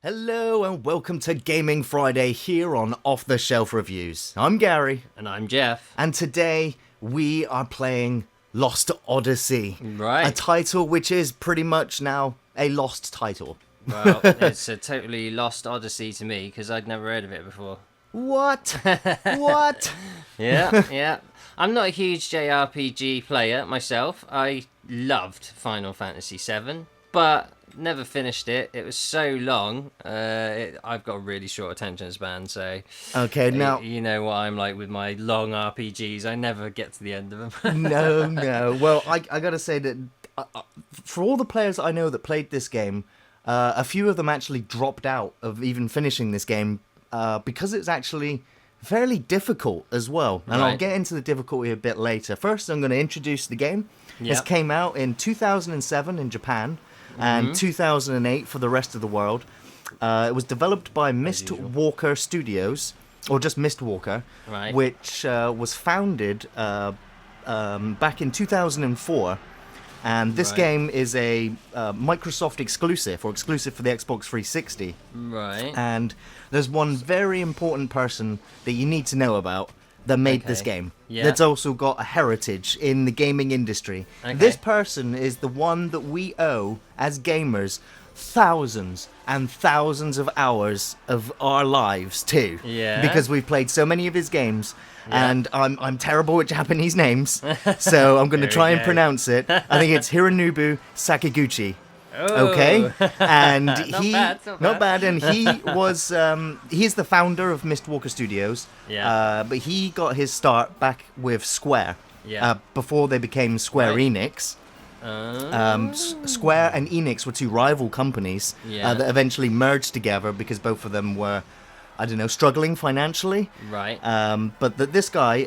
Hello and welcome to Gaming Friday here on Off the Shelf Reviews. I'm Gary. And I'm Geoff. And today we are playing Lost Odyssey. Right. A title which is pretty much now a lost title. Well, it's a totally lost Odyssey to me because I'd never heard of it before. What? What? Yeah. I'm not a huge JRPG player myself. I loved Final Fantasy VII, but never finished it. It was so long. I've got a really short attention span, so Okay, now... you know what I'm like with my long RPGs. I never get to the end of them. No. Well, I gotta say that for all the players I know that played this game, a few of them actually dropped out of even finishing this game because it's actually fairly difficult as well. And Right. I'll get into the difficulty a bit later. First, I'm going to introduce the game. This Yep. came out in 2007 in Japan and 2008 for the rest of the world. It was developed by Mistwalker Studios, or just Mistwalker, Right. which was founded back in 2004. And this Right. game is a Microsoft exclusive, or exclusive for the Xbox 360. Right. And there's one very important person that you need to know about that made this Okay. game. Yeah. That's also got a heritage in the gaming industry. Okay. This person is the one that we owe, as gamers, thousands and thousands of hours of our lives to. Yeah. Because we've played so many of his games. Yeah. And I'm terrible at Japanese names, so I'm going to There we try and go. pronounce it. I think it's Hironobu Sakaguchi. Oh. Okay, and Not he bad, not bad. and he was he's the founder of Mistwalker Studios. Yeah. But he got his start back with Square. Yeah. Before they became Square Right. Enix. Square and Enix were two rival companies Yeah. that eventually merged together because both of them were, I don't know, struggling financially. Right. But this guy,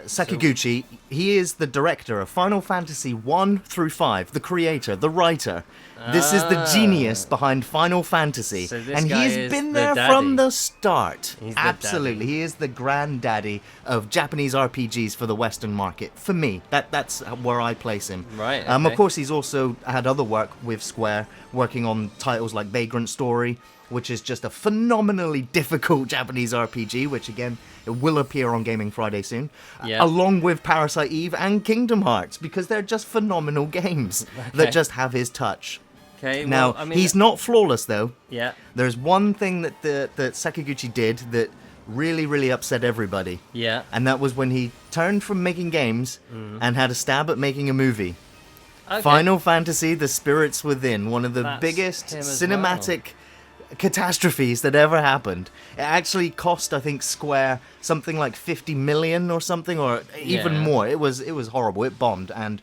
Sakaguchi, he is the director of Final Fantasy 1 through 5, the creator, the writer. This is the genius behind Final Fantasy. So this And guy he's is been the there daddy. from the start. He's the Absolutely. daddy. He is the granddaddy of Japanese RPGs for the Western market. For me, that's where I place him. Right, Of okay. course, he's also had other work with Square, working on titles like Vagrant Story, which is just a phenomenally difficult Japanese RPG, which again, it will appear on Gaming Friday soon, Yeah. along with Parasite Eve and Kingdom Hearts, because they're just phenomenal games that Okay. just have his touch. Okay. Now, Well, I mean, he's not flawless, though. Yeah. There's one thing that that Sakaguchi did that really, really upset everybody. Yeah. And that was when he turned from making games and had a stab at making a movie. Okay. Final Fantasy: The Spirits Within, one of the That's biggest him as cinematic catastrophes that ever happened. It actually cost, I think, Square something like 50 million or something, or even Yeah. more. It was horrible. It bombed, and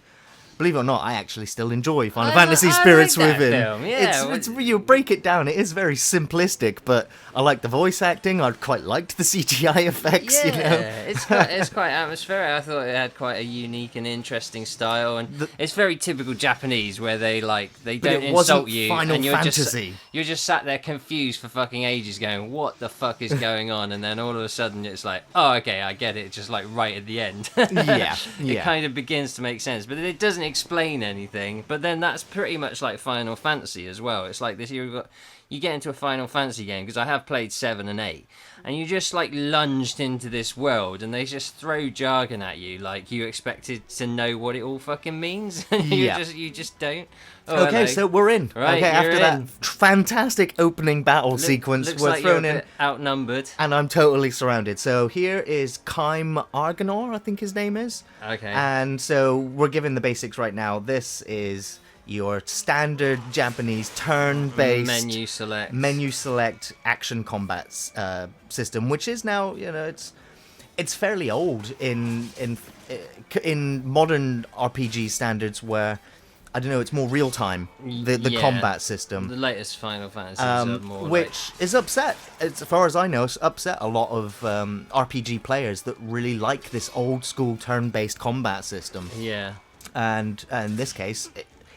believe it or not, I actually still enjoy Final I Fantasy like Spirits that Within. film, yeah. It's you break it down, it is very simplistic, but I like the voice acting. I quite liked the CGI effects. Yeah, You know. it's quite atmospheric. I thought it had quite a unique and interesting style, and it's very typical Japanese, where they But don't it wasn't insult you, Final and Fantasy. you're just sat there confused for fucking ages, going, "What the fuck is going on?" And then all of a sudden, it's like, "Oh, okay, I get it." Just like right at the end, Yeah, it yeah. kind of begins to make sense, but it doesn't explain anything. But then that's pretty much like Final Fantasy as well. It's like this: you get into a Final Fantasy game, because I have played 7 and 8, and you just like lunged into this world, and they just throw jargon at you like you expected to know what it all fucking means. And Yeah. you just don't. Oh, Okay, hello. so we're in. Right, okay, after you're that in. fantastic opening battle sequence, Looks we're like you're thrown a in, bit outnumbered. and I'm totally surrounded. So here is Kaim Argonor, I think his name is. Okay. And so we're given the basics right now. This is your standard Japanese turn-based Menu select action combat system, which is now, it's fairly old in modern RPG standards, where I don't know, it's more real time, the Yeah. combat system. The latest Final Fantasies are more Which is upset, as far as I know, it's upset a lot of RPG players that really like this old school turn-based combat system. yeah. And in this case,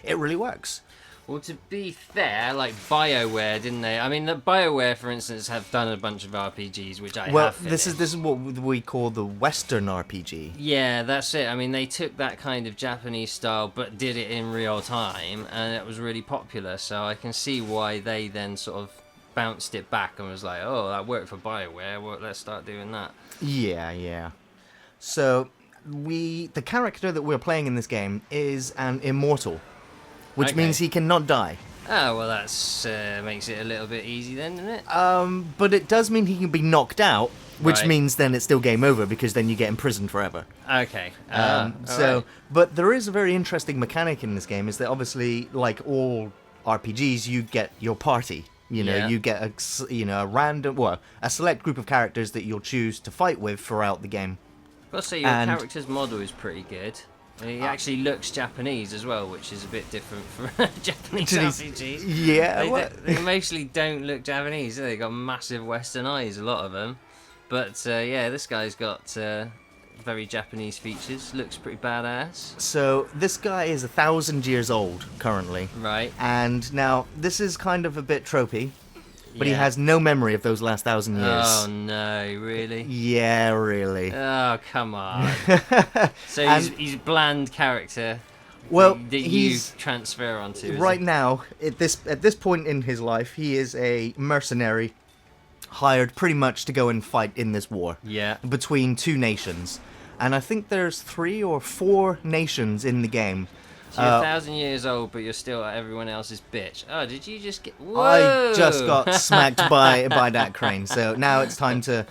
it really works. Well, to be fair, like BioWare, didn't they? I mean, the BioWare, for instance, have done a bunch of RPGs, which I Well, have this finished. is what we call the Western RPG. Yeah, that's it. I mean, they took that kind of Japanese style, but did it in real time, and it was really popular. So I can see why they then sort of bounced it back and was like, oh, that worked for BioWare. Well, let's start doing that. Yeah. So the character that we're playing in this game is an immortal, which means he cannot die. Oh, well, that's makes it a little bit easy then, doesn't it? But it does mean he can be knocked out, which Right. means then it's still game over because then you get imprisoned forever. Okay. So, but there is a very interesting mechanic in this game. Is that obviously, like all RPGs, you get your party. You know, Yeah. you get a select group of characters that you'll choose to fight with throughout the game. I'll say your and- character's model is pretty good. He actually looks Japanese as well, which is a bit different from Japanese RPGs. Yeah, They mostly don't look Japanese. They got massive Western eyes, a lot of them. But yeah, this guy's got very Japanese features. Looks pretty badass. So this guy is 1,000 years old currently, Right. and now this is kind of a bit tropey, but he Yeah. has no memory of those last 1,000 years. Oh no, really? Yeah, really. Oh, come on. So he's a bland character. Well, that you he's transfer onto. is right he? now at this point in his life, he is a mercenary hired pretty much to go and fight in this war Yeah. between two nations. And I think there's 3 or 4 nations in the game. So you're 1,000 years old, but you're still everyone else's bitch. Oh, did you just get? Whoa! I just got smacked by that crane. So now it's time to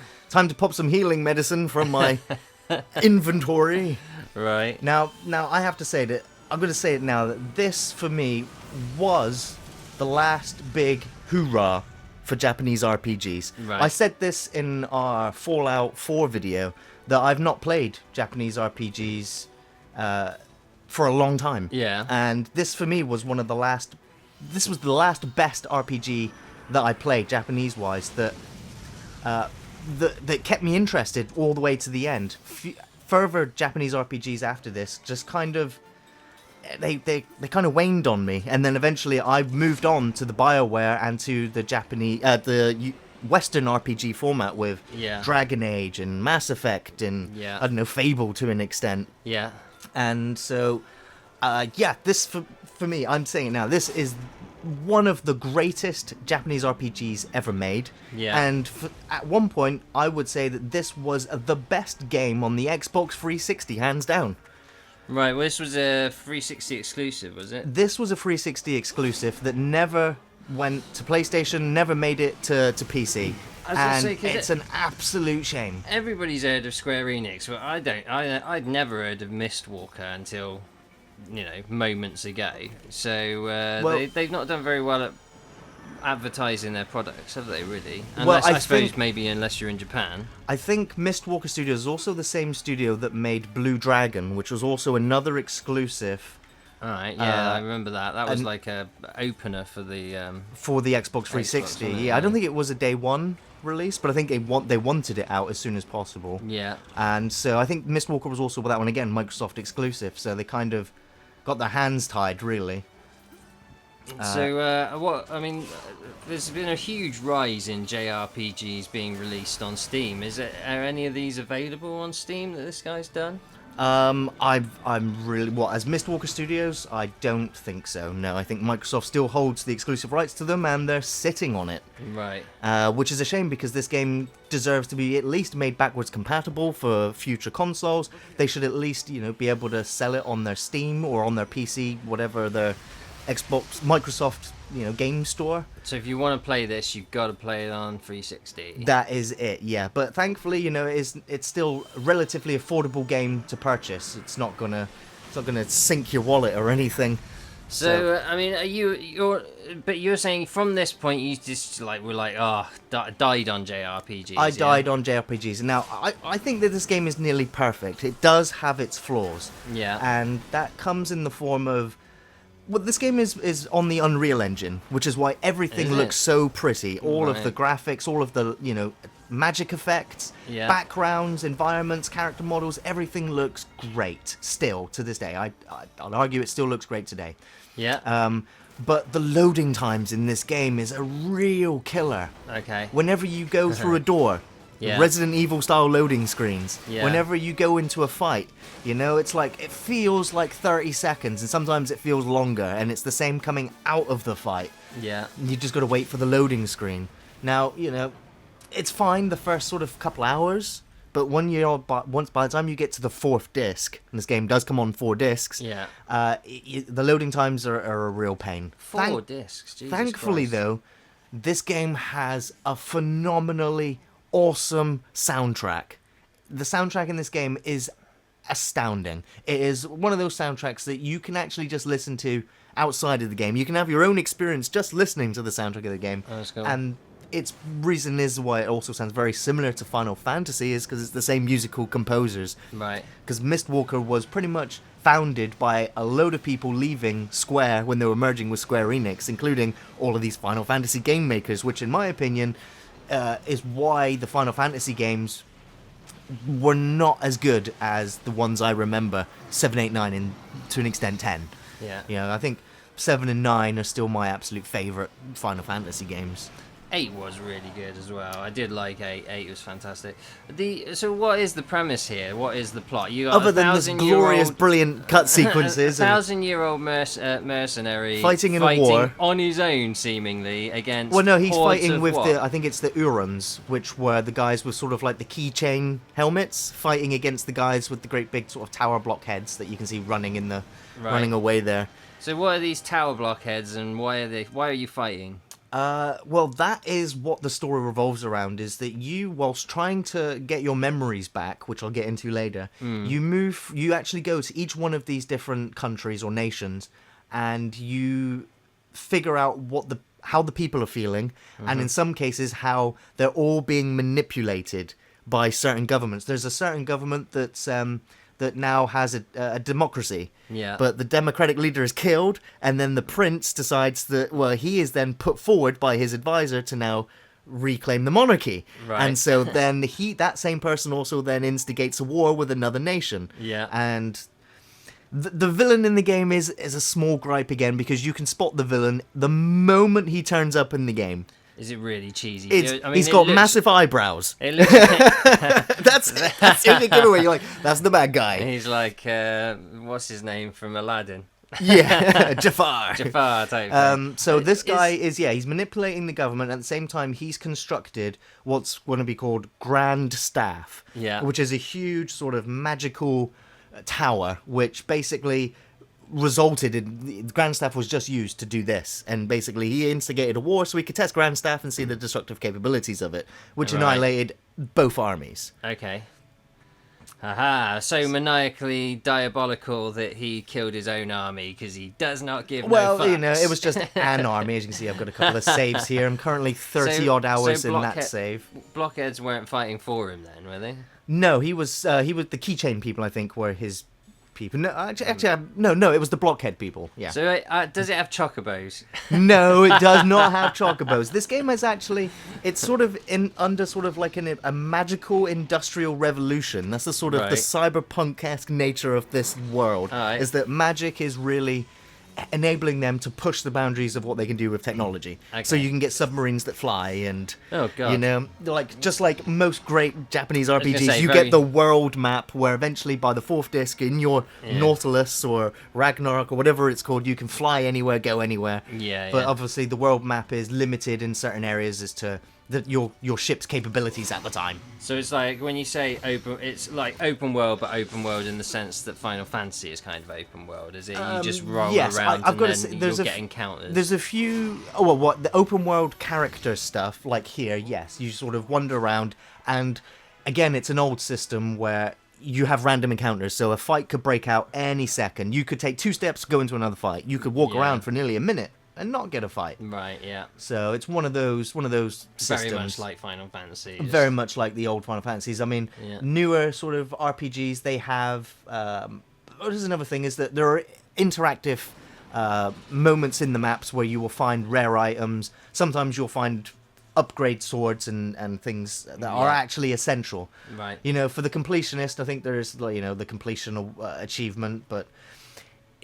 pop some healing medicine from my inventory. Right. Now I have to say that I'm going to say it now that this for me was the last big hoorah for Japanese RPGs. Right. I said this in our Fallout 4 video that I've not played Japanese RPGs for a long time. Yeah. And this for me was one of the last. This was the last best RPG that I played, Japanese wise, that kept me interested all the way to the end. Further Japanese RPGs after this just kind of they kind of waned on me, and then eventually I moved on to the BioWare and to the Japanese Western RPG format with Yeah. Dragon Age and Mass Effect and Yeah. I don't know, Fable to an extent. Yeah. And so this for me, I'm saying it now, this is one of the greatest Japanese RPGs ever made. Yeah. And at one point, I would say that this was the best game on the Xbox 360, hands down. Right. Well, this was a 360 exclusive, was it? This was a 360 exclusive that never went to PlayStation, never made it to PC. I was gonna And say, 'cause it's an absolute shame. Everybody's heard of Square Enix, but I don't. I'd never heard of Mistwalker until, moments ago. So Well- they've not done very well at advertising their products, have they? Really? Well, Unless, I I suppose think- maybe unless you're in Japan. I think Mistwalker Studios is also the same studio that made Blue Dragon, which was also another exclusive All right. Yeah, I remember that. That was and- like a opener for the. for the Xbox 360. wasn't it? Yeah, I don't think it was a day one release, but I think they wanted it out as soon as possible. Yeah. And so I think Mistwalker was also that one again, Microsoft exclusive. So they kind of got their hands tied, really. So what? I mean, there's been a huge rise in JRPGs being released on Steam. Are any of these available on Steam that this guy's done? I'm really as Mistwalker Studios. I don't think so. No, I think Microsoft still holds the exclusive rights to them, and they're sitting on it. Right. Which is a shame because this game deserves to be at least made backwards compatible for future consoles. They should at least be able to sell it on their Steam or on their PC, whatever their Xbox Microsoft game store. So if you want to play this, you've got to play it on 360. That is it, yeah. But thankfully, it's still a relatively affordable game to purchase. It's not gonna sink your wallet or anything. So I mean, you're saying from this point you just died on JRPGs. I died on JRPGs. Now, I think that this game is nearly perfect. It does have its flaws. Yeah. And that comes in the form of... Well, this game is on the Unreal Engine, which is why everything Is it? looks so pretty. All of Right. the graphics, all of the, magic effects, Yeah. backgrounds, environments, character models, everything looks great still to this day. I'll argue it still looks great today. Yeah. But the loading times in this game is a real killer. Okay. Whenever you go through a door, Yeah. Resident Evil style loading screens. Yeah. Whenever you go into a fight, it's like it feels like 30 seconds, and sometimes it feels longer, and it's the same coming out of the fight. Yeah. You just got to wait for the loading screen. Now, it's fine the first sort of couple hours, but by the time you get to the fourth disc, and this game does come on 4 discs, Yeah. the loading times are a real pain. 4 discs. Jesus Thankfully, Christ. though, this game has a phenomenally awesome soundtrack. The soundtrack in this game is astounding. It is one of those soundtracks that you can actually just listen to outside of the game. You can have your own experience just listening to the soundtrack of the game. Oh, that's cool. And its reason is why it also sounds very similar to Final Fantasy is because it's the same musical composers. Right. Because Mistwalker was pretty much founded by a load of people leaving Square when they were merging with Square Enix, including all of these Final Fantasy game makers, which in my opinion is why the Final Fantasy games were not as good as the ones I remember, 7, 8, 9, and to an extent 10. Yeah. I think 7 and 9 are still my absolute favourite Final Fantasy games. 8 was really good as well. I did like 8. 8 was fantastic. So what is the premise here? What is the plot? You got Other than this glorious, brilliant cut sequences. A 1,000-year-old mercenary fighting in a war on his own, seemingly against. Well, no, he's hordes fighting of with what? I think it's the Urons, which were the guys with sort of like the keychain helmets, fighting against the guys with the great big sort of tower block heads that you can see running running away there. So what are these tower blockheads, and why are you fighting? Well, that is what the story revolves around, is that you, whilst trying to get your memories back, which I'll get into later, you actually go to each one of these different countries or nations, and you figure out how the people are feeling, and in some cases how they're all being manipulated by certain governments. There's a certain government that now has a democracy. Yeah. But the democratic leader is killed, and then the prince decides that, well, he is then put forward by his advisor to now reclaim the monarchy. Right. And so then that same person also then instigates a war with another nation. Yeah. And the villain in the game is a small gripe again, because you can spot the villain the moment he turns up in the game. Is it really cheesy? He's got massive eyebrows. It looks. That's the only giveaway. You're like, that's the bad guy. He's like, what's his name from Aladdin? Yeah, Jafar. Jafar type thing. So this guy he's manipulating the government. At the same time, he's constructed what's going to be called Grand Staff, which is a huge sort of magical tower, which basically resulted in the Grand Staff was just used to do this, and basically he instigated a war so he could test Grand Staff and see the destructive capabilities of it, which annihilated both armies. Okay. Aha, so maniacally diabolical that he killed his own army because he does not give no fucks. It was just an army. As you can see, I've got a couple of saves here. I'm currently 30-odd hours in that save. Blockheads weren't fighting for him then, were they? No, he was the keychain people, I think, were his people. No, actually, no, it was the blockhead people. Yeah. So does it have chocobos? No, it does not have chocobos. This game is actually, it's sort of under sort of like a magical industrial revolution. That's the sort of the cyberpunk-esque nature of this world. Right. Is that magic is really enabling them to push the boundaries of what they can do with technology. Okay. So you can get submarines that fly, and oh god, just like most great Japanese RPGs, you get the world map where eventually by the 4th disc in your Nautilus or Ragnarok or whatever it's called, you can fly anywhere, go anywhere. But obviously the world map is limited in certain areas as to your ship's capabilities at the time. So it's like when you say open, it's like open world, but open world in the sense that Final Fantasy is kind of open world, is it? You just roll around and then you'll get encounters. There's a few, the open world character stuff, like here, yes, you sort of wander around, and again, it's an old system where you have random encounters, so a fight could break out any second. You could take 2 steps to go into another fight. You could walk around for nearly a minute and not get a fight. Right, yeah. So it's one of those systems. Very much like Final Fantasy. Very much like the old Final Fantasies. I mean, newer sort of RPGs, they have... There's another thing, is that there are interactive moments in the maps where you will find rare items. Sometimes you'll find upgrade swords and things that are actually essential. Right. For the completionist, I think there's, the completion achievement, but...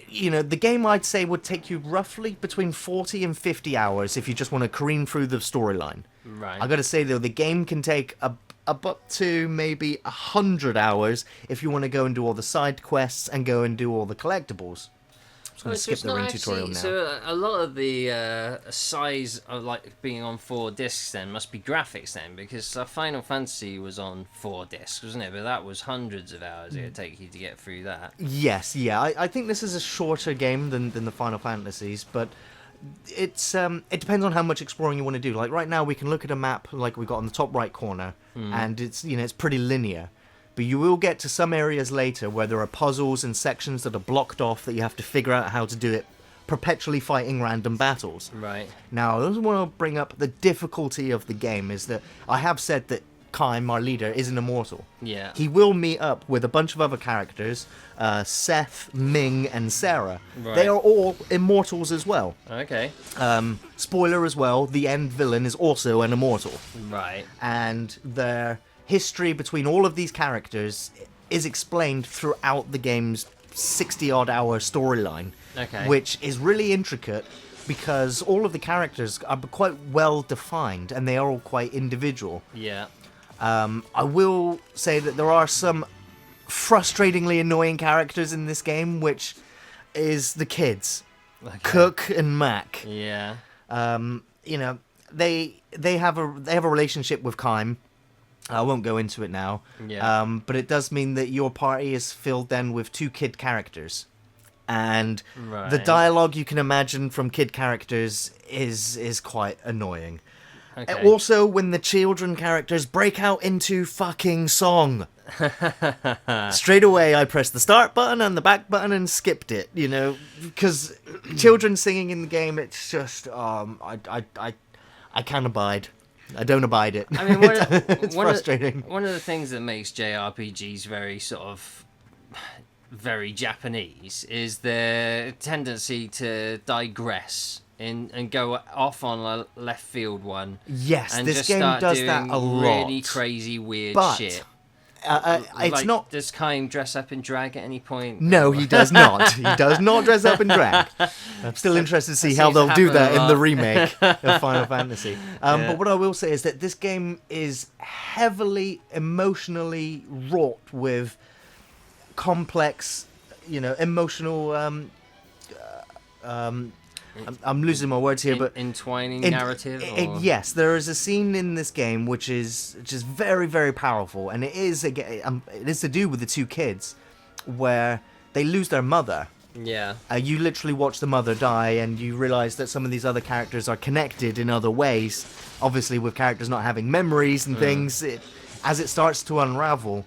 the game, I'd say, would take you roughly between 40 and 50 hours if you just want to careen through the storyline. Right. I gotta say, though, the game can take up to maybe 100 hours if you want to go and do all the side quests and go and do all the collectibles. just going to skip the ring tutorial now. So a lot of the size of like being on 4 discs then must be graphics then, because Final Fantasy was on 4 discs, wasn't it? But that was hundreds of hours it would take you to get through that. Yes, yeah. I think this is a shorter game than the Final Fantasies, but it depends on how much exploring you want to do. Like right now, we can look at a map like we got on the top right corner, and it's pretty linear. But you will get to some areas later where there are puzzles and sections that are blocked off that you have to figure out how to do it, perpetually fighting random battles. Right. Now, I just want to bring up the difficulty of the game is that I have said that Kaim, our leader, is an immortal. Yeah. He will meet up with a bunch of other characters, Seth, Ming, and Sarah. Right. They are all immortals as well. Okay. Spoiler as well, the end villain is also an immortal. Right. And their history between all of these characters is explained throughout the game's 60-odd hour storyline, Okay. which is really intricate because all of the characters are quite well defined and they are all quite individual. Yeah. I will say that there are some frustratingly annoying characters in this game, which is the kids, Okay. Cook and Mac. Yeah. You know, they have a relationship with Kaim. I won't go into it now. Yeah. But it does mean that your party is filled then with 2 kid characters. And the Right. dialogue you can imagine from kid characters is quite annoying. Okay. Also, when the children characters break out into fucking song. Straight away, I pressed the start button and the back button and skipped it, you know, because children singing in the game, it's just, I can't abide. I don't abide it. I mean, It's frustrating. One of the things that makes JRPGs very sort of very Japanese is their tendency to digress and go off on a left field one. Yes, and this just game start does doing that a lot. really crazy weird But shit. it's Like, not. Does Kaim dress up in drag at any point? No, he does not. He does not dress up in drag. I'm still interested to see how seems to they'll do happen a that in the lot. remake of Final Fantasy. Yeah. But what I will say is that this game is heavily emotionally wrought with complex, emotional. I'm losing my words here, but Entwining narrative? Or? yes, there is a scene in this game which is very, very powerful, and it is to do with the 2 kids, where they lose their mother. Yeah. You literally watch the mother die, and you realise that some of these other characters are connected in other ways. Obviously, with characters not having memories and things, as it starts to unravel,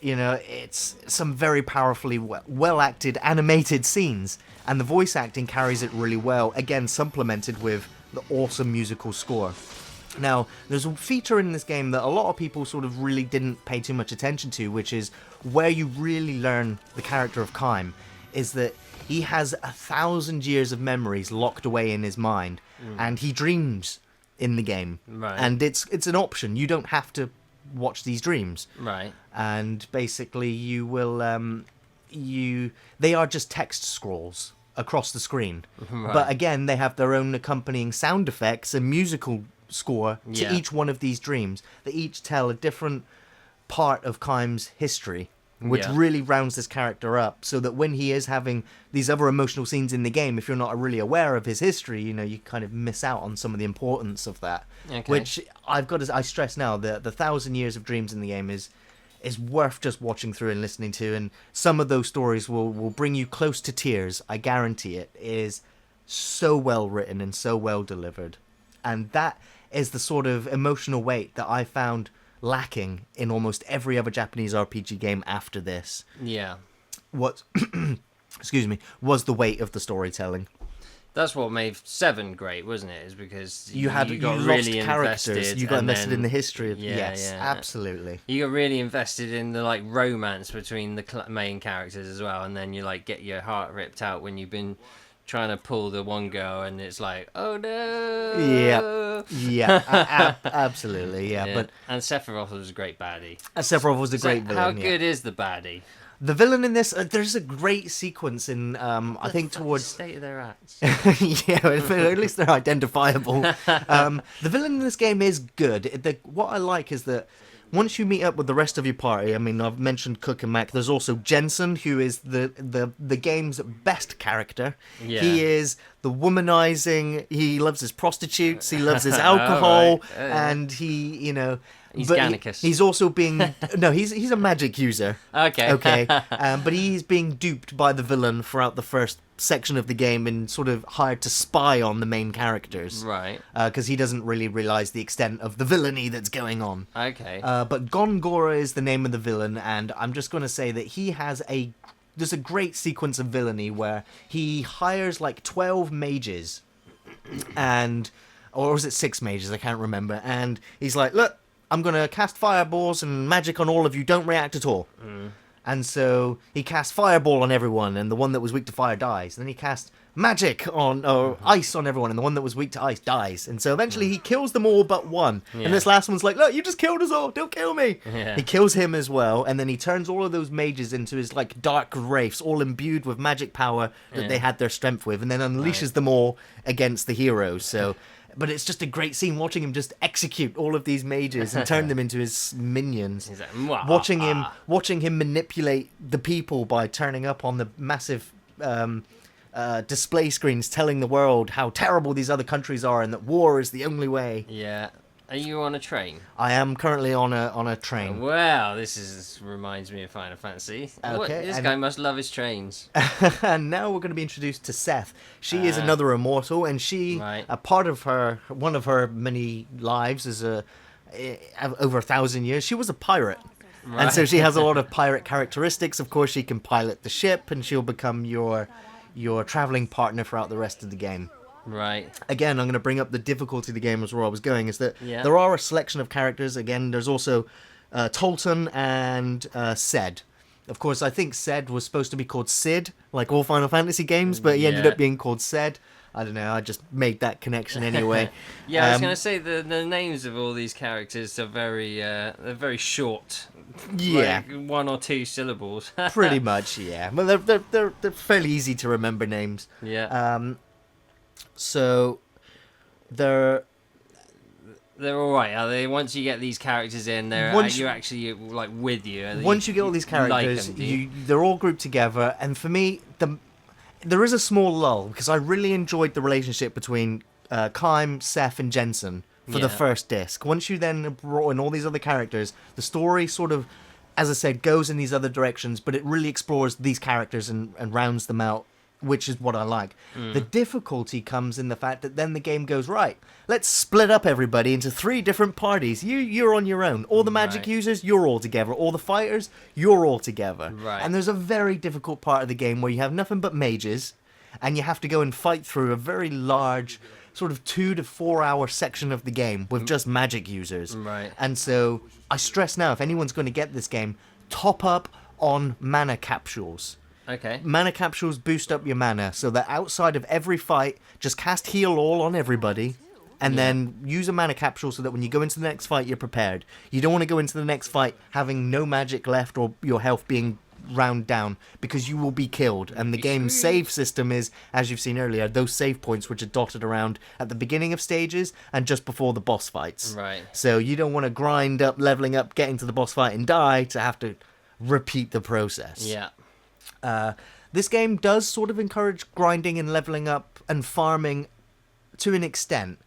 it's some very powerfully well-acted, animated scenes. And the voice acting carries it really well, again, supplemented with the awesome musical score. Now, there's a feature in this game that a lot of people sort of really didn't pay too much attention to, which is where you really learn the character of Kaim, is that he has 1,000 years of memories locked away in his mind, and he dreams in the game. Right. And it's an option. You don't have to watch these dreams. Right. And basically you will they are just text scrolls across the screen. Right. But again, they have their own accompanying sound effects and musical score to Yeah. each one of these dreams. They each tell a different part of Kaim's history, which Yeah. really rounds this character up, so that when he is having these other emotional scenes in the game, if you're not really aware of his history, you kind of miss out on some of the importance of that. Okay. Which I stress now, the 1,000 years of dreams in the game is worth just watching through and listening to, and some of those stories will bring you close to tears. I guarantee it. It is so well written and so well delivered, and that is the sort of emotional weight that I found lacking in almost every other Japanese RPG game after this. Yeah. What excuse me, was the weight of the storytelling. That's what made 7 great, wasn't it? Is because You got lost really characters. invested. You got and invested then- in the history of Yeah, yes, yeah. absolutely. You got really invested in the romance between the main characters as well, and then you get your heart ripped out when you've been trying to pull the one girl, and it's like, oh no. Absolutely, yeah. But and Sephiroth was a great baddie. Sephiroth was a great villain. How yeah. good is the baddie? The villain in this, there's a great sequence in, I think towards... State of their acts. yeah, at least they're identifiable. The villain in this game is good. What I like is that once you meet up with the rest of your party, I mean, I've mentioned Cook and Mac. There's also Jensen, who is the game's best character. Yeah. He is the womanizing. He loves his prostitutes. He loves his alcohol, right. and he, He's but Gannicus. he's also being no, he's a magic user. Okay. Okay, but he's being duped by the villain throughout the first section of the game and sort of hired to spy on the main characters. Right. Because he doesn't really realize the extent of the villainy that's going on. Okay. But Gongora is the name of the villain, and I'm just going to say that there's a great sequence of villainy where he hires like 12 mages, or was it 6 mages? I can't remember. And he's like, look, I'm going to cast fireballs and magic on all of you. Don't react at all. And so he casts fireball on everyone, and the one that was weak to fire dies. And then he casts magic or ice on everyone, and the one that was weak to ice dies. And so eventually he kills them all but one. Yeah. And this last one's like, look, you just killed us all. Don't kill me. Yeah. He kills him as well, and then he turns all of those mages into his like dark wraiths, all imbued with magic power that they had their strength with, and then unleashes them all against the heroes. So... But it's just a great scene watching him just execute all of these mages and turn them into his minions. He's like, "Mwah, Watching him manipulate the people by turning up on the massive display screens, telling the world how terrible these other countries are and that war is the only way. Yeah. Are you on a train? I am currently on a train. Wow, this reminds me of Final Fantasy. This guy must love his trains. And now we're going to be introduced to Seth. She is another immortal, and she, a part of one of her many lives is over 1,000 years. She was a pirate, and so she has a lot of pirate characteristics. Of course, she can pilot the ship, and she'll become your traveling partner throughout the rest of the game. Right. Again, I'm going to bring up the difficulty of the game as where I was going, is that there are a selection of characters. Again, there's also Tolton and Ced. Of course, I think Ced was supposed to be called Cid, like all Final Fantasy games, but he ended up being called Ced. I don't know, I just made that connection anyway. I was going to say the names of all these characters are they're very short. Yeah. Like 1 or 2 syllables. Pretty much, yeah. Well, they're fairly easy to remember names. Yeah. So they're all right, are they? Once you get these characters in, you're actually like with you. Once you get all these characters, they're all grouped together, and for me, there is a small lull because I really enjoyed the relationship between Kaim, Seth, and Jensen for the first disc. Once you then brought in all these other characters, the story sort of, as I said, goes in these other directions, but it really explores these characters and rounds them out, which is what I like. The difficulty comes in the fact that then the game goes, right, let's split up everybody into 3 different parties. You're on your own. All the magic users, you're all together. All the fighters, you're all together. Right. And there's a very difficult part of the game where you have nothing but mages, and you have to go and fight through a very large, sort of 2 to 4 hour section of the game with just magic users. Right. And so I stress now, if anyone's going to get this game, top up on mana capsules. Okay. Mana capsules boost up your mana, so that outside of every fight, just cast heal all on everybody, and then use a mana capsule so that when you go into the next fight, you're prepared. You don't want to go into the next fight having no magic left or your health being round down, because you will be killed. And the game's save system is, as you've seen earlier, those save points which are dotted around at the beginning of stages and just before the boss fights. Right. So you don't want to grind up, leveling up, getting to the boss fight and die to have to repeat the process. Yeah. This game does sort of encourage grinding and leveling up and farming to an extent.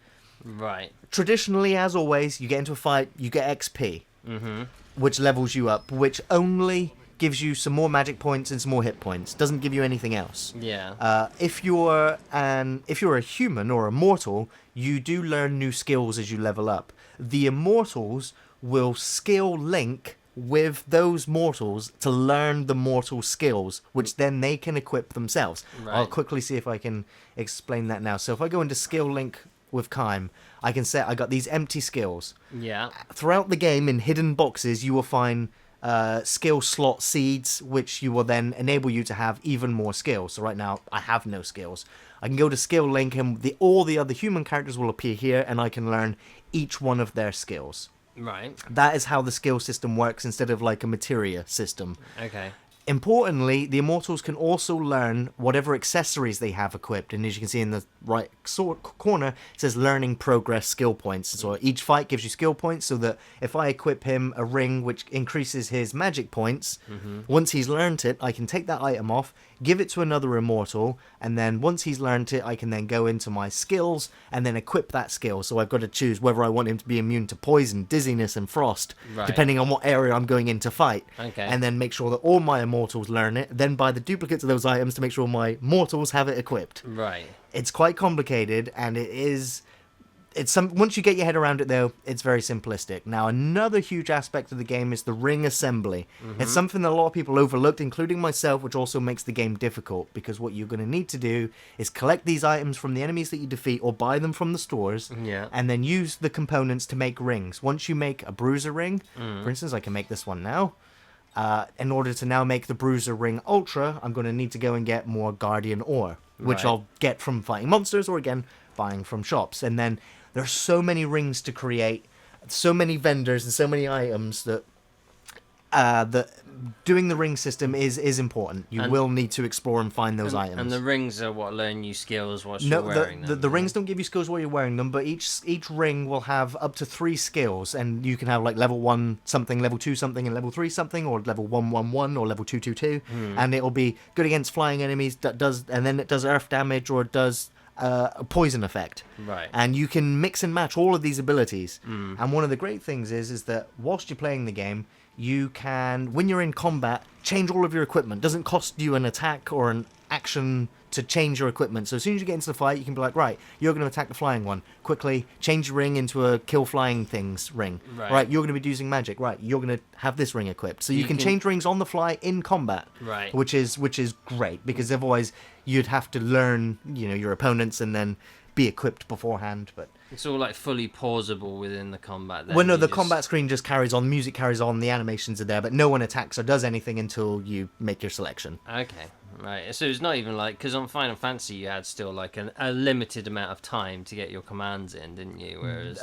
Right. Traditionally, as always, you get into a fight, you get XP, which levels you up, which only gives you some more magic points and some more hit points. Doesn't give you anything else. Yeah. If you're a human or a mortal, you do learn new skills as you level up. The immortals will skill link with those mortals to learn the mortal skills, which then they can equip themselves. Right. I'll quickly see if I can explain that now. So if I go into skill link with Kaim, I can say I got these empty skills. Yeah. Throughout the game, in hidden boxes, you will find skill slot seeds, which you will then enable you to have even more skills. So right now, I have no skills. I can go to skill link, and all the other human characters will appear here, and I can learn each one of their skills. Right. That is how the skill system works instead of like a materia system. Okay. Importantly, the Immortals can also learn whatever accessories they have equipped. And as you can see in the right corner, it says learning progress skill points. So each fight gives you skill points, so that if I equip him a ring which increases his magic points, once he's learned it, I can take that item off, give it to another Immortal, and then once he's learned it, I can then go into my skills and then equip that skill. So I've got to choose whether I want him to be immune to poison, dizziness, and frost, depending on what area I'm going in to fight. Okay. And then make sure that all my Immortals learn it, then buy the duplicates of those items to make sure my Mortals have it equipped. Right. It's quite complicated, and once you get your head around it, though, it's very simplistic. Now, another huge aspect of the game is the ring assembly. It's something that a lot of people overlooked, including myself, which also makes the game difficult, because what you're going to need to do is collect these items from the enemies that you defeat, or buy them from the stores, and then use the components to make rings. Once you make a bruiser ring, for instance, I can make this one now. In order to now make the Bruiser Ring Ultra, I'm going to need to go and get more Guardian Ore, which I'll get from fighting monsters or, again, buying from shops. And then there's so many rings to create, so many vendors and so many items that doing the ring system is important. You will need to explore and find those items. And the rings are what learn you skills whilst you're wearing them. The rings don't give you skills while you're wearing them, but each ring will have up to 3 skills, and you can have like level 1 something, level 2 something, and level 3 something, or level 111 or level 222, and it'll be good against flying enemies. And then it does earth damage, or it does a poison effect. Right. And you can mix and match all of these abilities. And one of the great things is that whilst you're playing the game, you can, when you're in combat, change all of your equipment. It doesn't cost you an attack or an action to change your equipment. So as soon as you get into the fight, you can be like, right, you're going to attack the flying one. Quickly change your ring into a kill flying things ring. Right, you're going to be using magic. Right, you're going to have this ring equipped. So you can change rings on the fly in combat. Right. Which is great, because otherwise you'd have to learn, your opponents and then be equipped beforehand. But it's all like fully pausable within the combat. Then well, no, the combat screen just carries on, the music carries on, the animations are there, but no one attacks or does anything until you make your selection. Okay, right. So it's not even like, because on Final Fantasy you had still like a limited amount of time to get your commands in, didn't you? Whereas,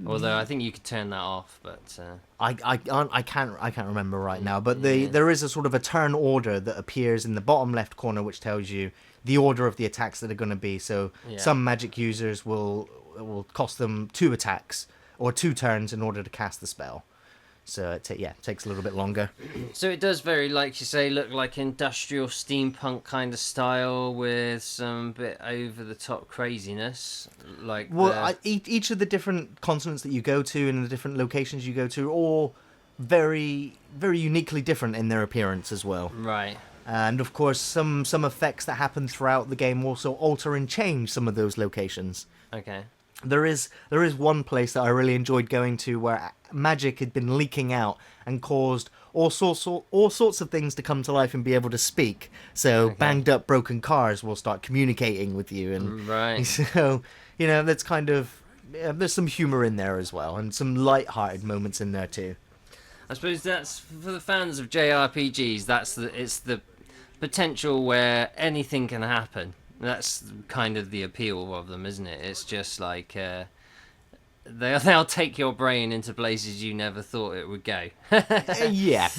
although I think you could turn that off, but I can't remember right now. But there is a sort of a turn order that appears in the bottom left corner, which tells you the order of the attacks that are going to be. So some magic users will cost them 2 attacks or 2 turns in order to cast the spell. So it takes a little bit longer. So it does very, like you say, look like industrial steampunk kind of style with some bit over the top craziness. Like each of the different continents that you go to and the different locations you go to are all very, very uniquely different in their appearance as well. Right. And of course, some effects that happen throughout the game also alter and change some of those locations. Okay. There is one place that I really enjoyed going to where magic had been leaking out and caused all sorts of things to come to life and be able to speak. So banged up broken cars will start communicating with you, and right. So that's kind of there's some humor in there as well, and some light-hearted moments in there too. I suppose that's for the fans of JRPGs. It's the potential where anything can happen. That's kind of the appeal of them, isn't it? It's just like they'll take your brain into places you never thought it would go. Yeah.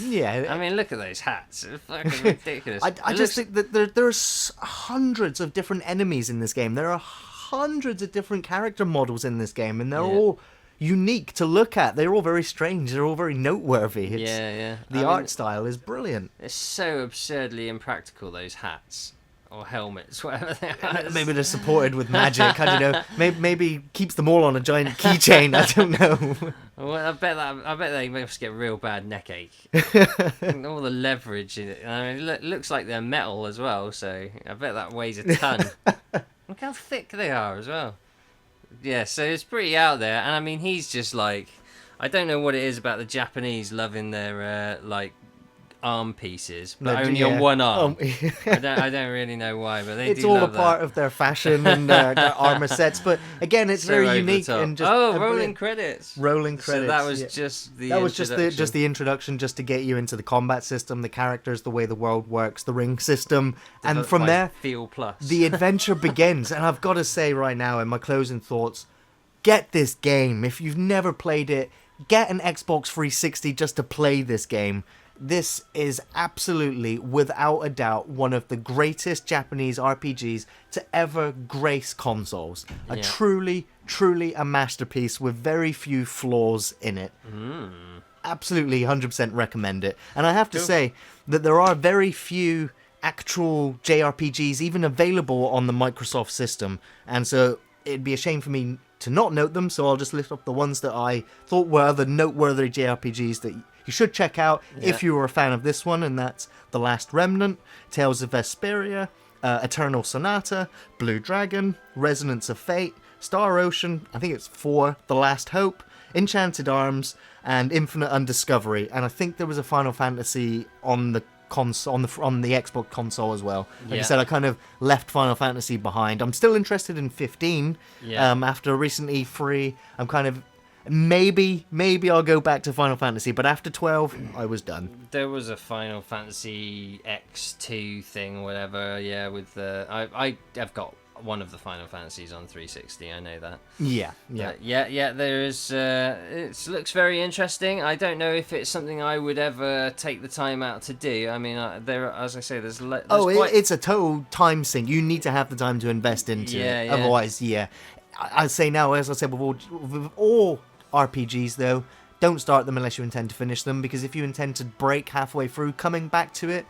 I mean, look at those hats. It's fucking ridiculous. I just think that there's hundreds of different enemies in this game. There are hundreds of different character models in this game, and they're all unique to look at. They're all very strange. They're all very noteworthy. The art style is brilliant. It's so absurdly impractical, those hats. Or helmets, whatever they are. Maybe they're supported with magic. I don't know. Maybe keeps them all on a giant keychain. I don't know. Well, I bet they must get real bad neck ache. All the leverage in it. I mean, it looks like they're metal as well. So I bet that weighs a ton. Look how thick they are as well. Yeah, so it's pretty out there. And I mean, he's just like, I don't know what it is about the Japanese loving their arm pieces, but only on one arm. I don't really know why, but it's all a part of their fashion and their armor sets. But again, it's so very unique and just rolling credits. Rolling credits. So that was just the introduction, just to get you into the combat system, the characters, the way the world works, the ring system, and from there, Feel Plus. The adventure begins. And I've got to say right now, in my closing thoughts, get this game if you've never played it. Get an Xbox 360 just to play this game. this is absolutely, without a doubt, one of the greatest Japanese RPGs to ever grace consoles. A truly, truly a masterpiece with very few flaws in it. Absolutely 100% recommend it. And I have to say that there are very few actual JRPGs even available on the Microsoft system. And so it'd be a shame for me to not note them, so I'll just lift up the ones that I thought were the noteworthy JRPGs that you should check out if you were a fan of this one, and that's The Last Remnant, Tales of Vesperia, Eternal Sonata, Blue Dragon, Resonance of Fate, Star Ocean, I think it's 4, The Last Hope, Enchanted Arms, and Infinite Undiscovery. And I think there was a Final Fantasy on the on the Xbox console as well. Like I said, I kind of left Final Fantasy behind. I'm still interested in 15. After recent E3, I'm kind of maybe I'll go back to Final Fantasy, but after 12, I was done. There was a Final Fantasy X2 thing, whatever. Yeah, with the I have got one of the Final Fantasies on 360. I know that. Yeah. There is. It looks very interesting. I don't know if it's something I would ever take the time out to do. I mean, there, as I say, there's it's a total time sink. You need to have the time to invest into it. Otherwise, I'd say now, as I said, with all RPGs though, don't start them unless you intend to finish them, because if you intend to break halfway through, coming back to it,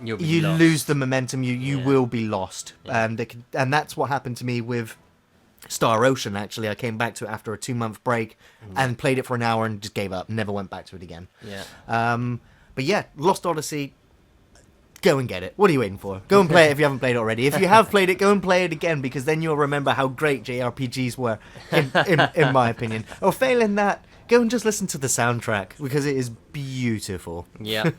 you lose the momentum. You will be lost, and that's what happened to me with Star Ocean. Actually, I came back to it after a 2-month break and played it for an hour and just gave up. Never went back to it again. But yeah, Lost Odyssey. Go and get it. What are you waiting for? Go and play it if you haven't played it already. If you have played it, go and play it again, because then you'll remember how great JRPGs were, in my opinion. Or failing that, go and just listen to the soundtrack, because it is beautiful. Yeah.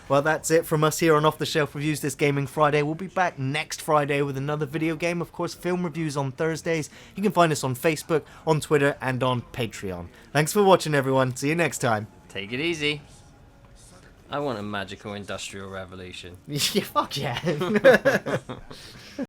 Well, that's it from us here on Off the Shelf Reviews this Gaming Friday. We'll be back next Friday with another video game. Of course, film reviews on Thursdays. You can find us on Facebook, on Twitter, and on Patreon. Thanks for watching, everyone. See you next time. Take it easy. I want a magical industrial revolution. Yeah, fuck yeah.